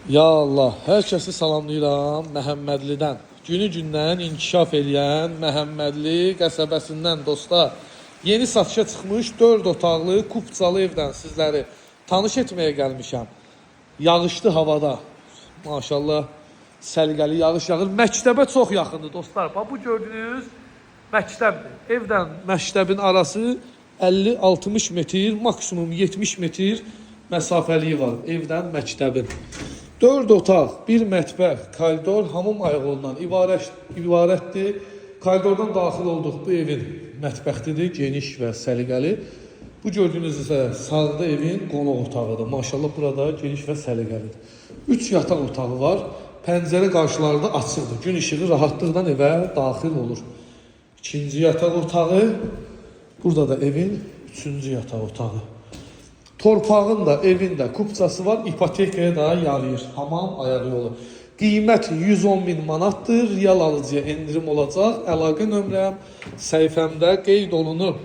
Ya Allah, hər kəsi salamlayıram Məhəmmədlidən. Günü-gündən inkişaf edən Məhəmmədli qəsəbəsindən dostlar. Yeni satışa çıxmış 4 otaqlı kupçalı evdən sizləri tanış etməyə gəlmişəm. Yağışlı havada. Maşallah səliqəli yağış yağır. Məktəbə çox yaxındır dostlar. Bax bu gördüyünüz məktəbdir. Evdən məktəbin arası 50-60 metr, maksimum 70 metr məsafəliyi var evdən məktəbin. 4 otaq, 1 mətbəx, koridor, hamam ayağından ibarətdir. Koridordan daxil olduq bu evin mətbəxtidir, geniş və səliqəli. Bu gördüyünüz isə sağda evin qonaq otağıdır. Maşallah burada geniş və səliqəlidir. 3 yataq otağı var. Pəncərə qarşılarında açıqdır. Gün işığı rahatlıqla evə daxil olur. İkinci yataq otağı. Burada da evin 3-cü yataq otağı. Torpağın da evin də kupçası var. İpotekaya da yarayır. Hamam ayaq yolu. Qiymət 110 bin manatdır. Real alıcıya endirim olacaq. Əlaqə nömrəm səhifəmdə qeyd olunur.